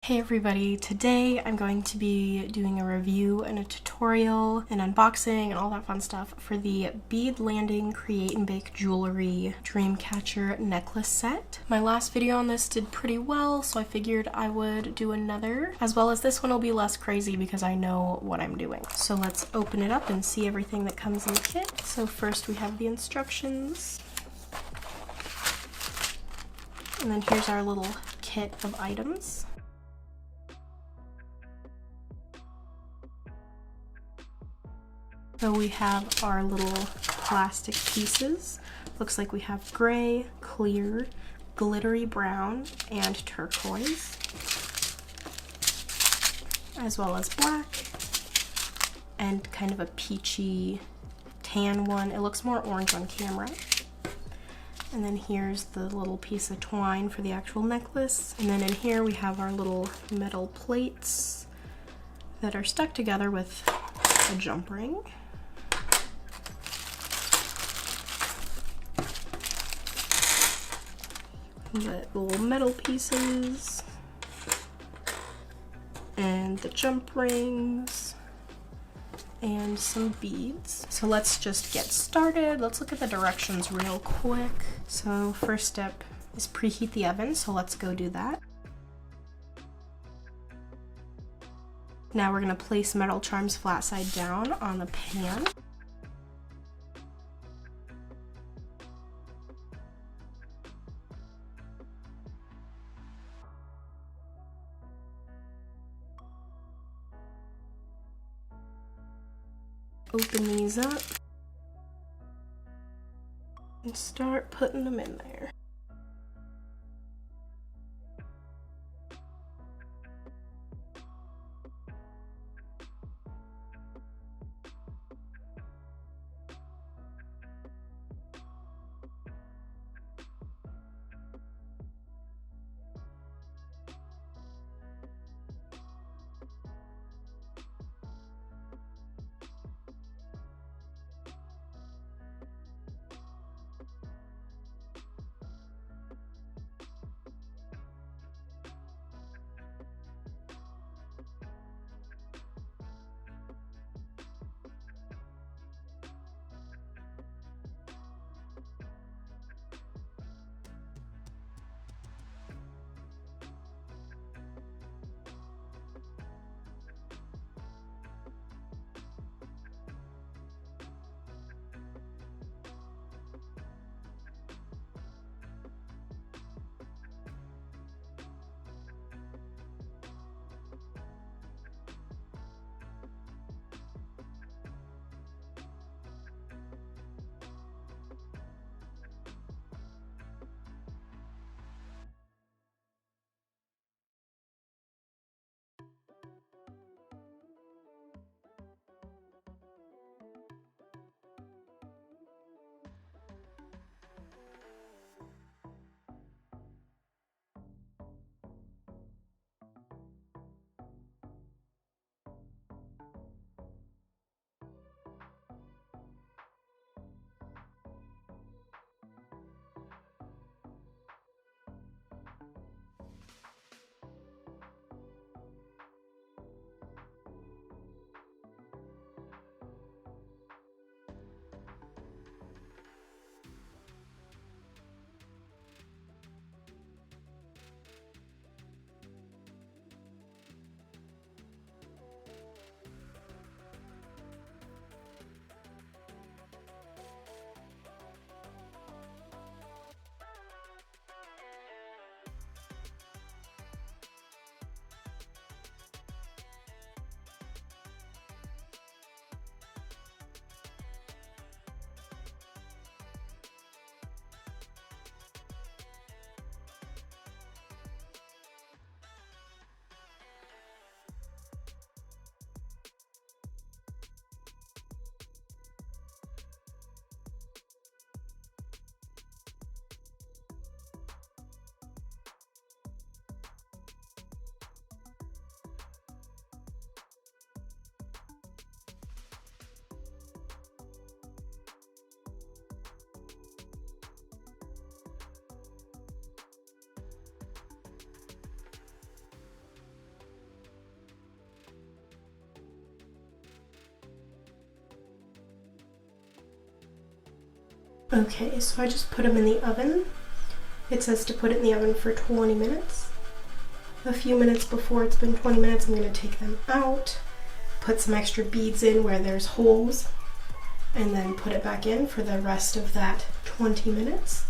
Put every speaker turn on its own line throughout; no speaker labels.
Hey everybody, today I'm going to be doing a review and a tutorial and unboxing and all that fun stuff for the Bead Landing Create and Bake Jewelry Dreamcatcher necklace set. My last video on this did pretty well, so I figured I would do another, as well as this one will be less crazy because I know what I'm doing. So let's open it up and see everything that comes in the kit. So first we have the instructions. And then here's our little kit of items. So we have our little plastic pieces. Looks like we have gray, clear, glittery brown, and turquoise, as well as black, and kind of a peachy tan one. It looks more orange on camera. And then here's the little piece of twine for the actual necklace. And then in here we have our little metal plates that are stuck together with a jump ring. The little metal pieces and the jump rings and some beads. So let's just get started. Let's look at the directions real quick. So first step is preheat the oven, so let's go do that. Now we're going to place metal charms flat side down on the pan. Open these up and start putting them in there. Okay, so I just put them in the oven. It says to put it in the oven for 20 minutes. A few minutes before it's been 20 minutes, I'm going to take them out, put some extra beads in where there's holes, and then put it back in for the rest of that 20 minutes.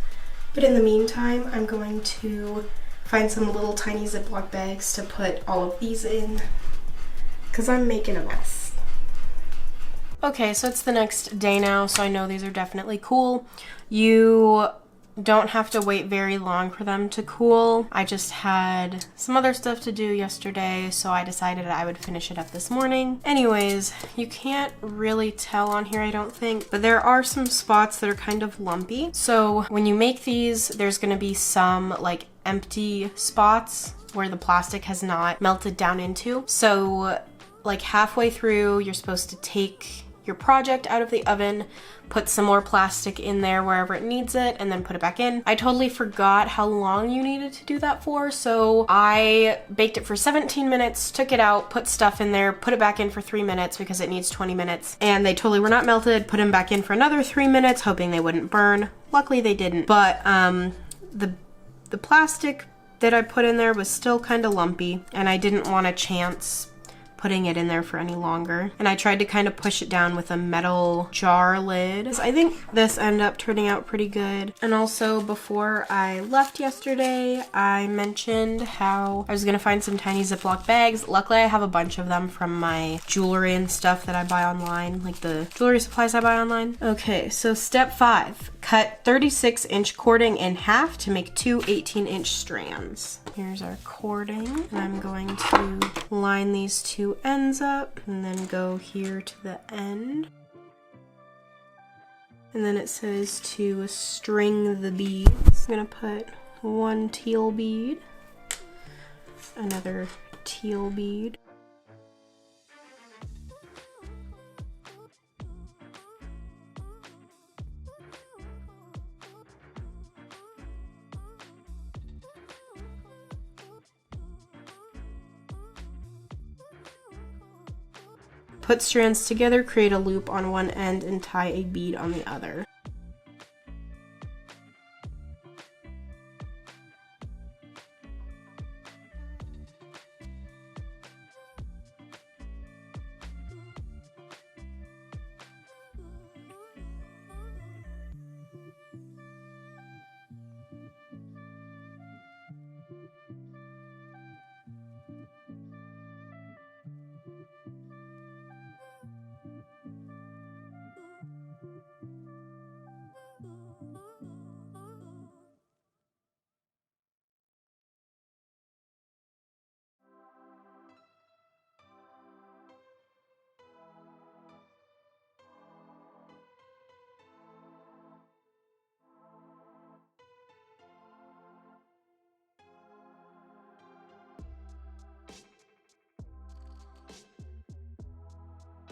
But in the meantime, I'm going to find some little tiny Ziploc bags to put all of these in, because I'm making a mess. Okay, so it's the next day now, so I know these are definitely cool. You don't have to wait very long for them to cool. I just had some other stuff to do yesterday, so I decided I would finish it up this morning. Anyways, you can't really tell on here, I don't think, but there are some spots that are kind of lumpy. So when you make these, there's gonna be some like empty spots where the plastic has not melted down into. So like halfway through, you're supposed to take your project out of the oven, put some more plastic in there wherever it needs it, and then put it back in. I totally forgot how long you needed to do that for, so I baked it for 17 minutes, took it out, put stuff in there, put it back in for 3 minutes because it needs 20 minutes, and they totally were not melted. Put them back in for another 3 minutes, hoping they wouldn't burn. Luckily they didn't, but the plastic that I put in there was still kind of lumpy, and I didn't want to chance putting it in there for any longer. And I tried to kind of push it down with a metal jar lid. I think this ended up turning out pretty good. And also before I left yesterday, I mentioned how I was gonna find some tiny Ziploc bags. Luckily I have a bunch of them from my jewelry and stuff that I buy online, like the jewelry supplies I buy online. Okay, so step 5, cut 36-inch cording in half to make 2 18-inch strands. Here's our cording, and I'm going to line these two ends up and then go here to the end. And then it says to string the beads. I'm gonna put one teal bead, another teal bead, put strands together, create a loop on one end, and tie a bead on the other.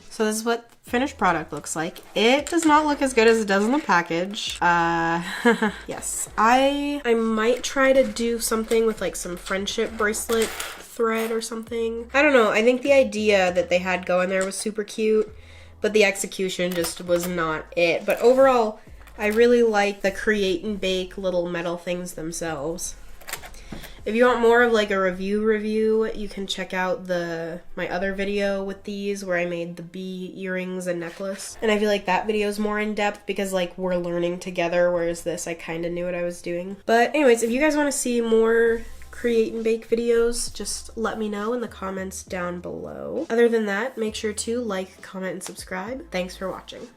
So this is what the finished product looks like. It does not look as good as it does in the package. Yes. I might try to do something with like some friendship bracelet thread or something. I don't know. I think the idea that they had going there was super cute, but the execution just was not it. But overall, I really like the create and bake little metal things themselves. If you want more of like a review, you can check out my other video with these where I made the bee earrings and necklace. And I feel like that video is more in depth because like we're learning together, whereas this I kind of knew what I was doing. But anyways, if you guys want to see more create and bake videos, just let me know in the comments down below. Other than that, make sure to like, comment, and subscribe. Thanks for watching.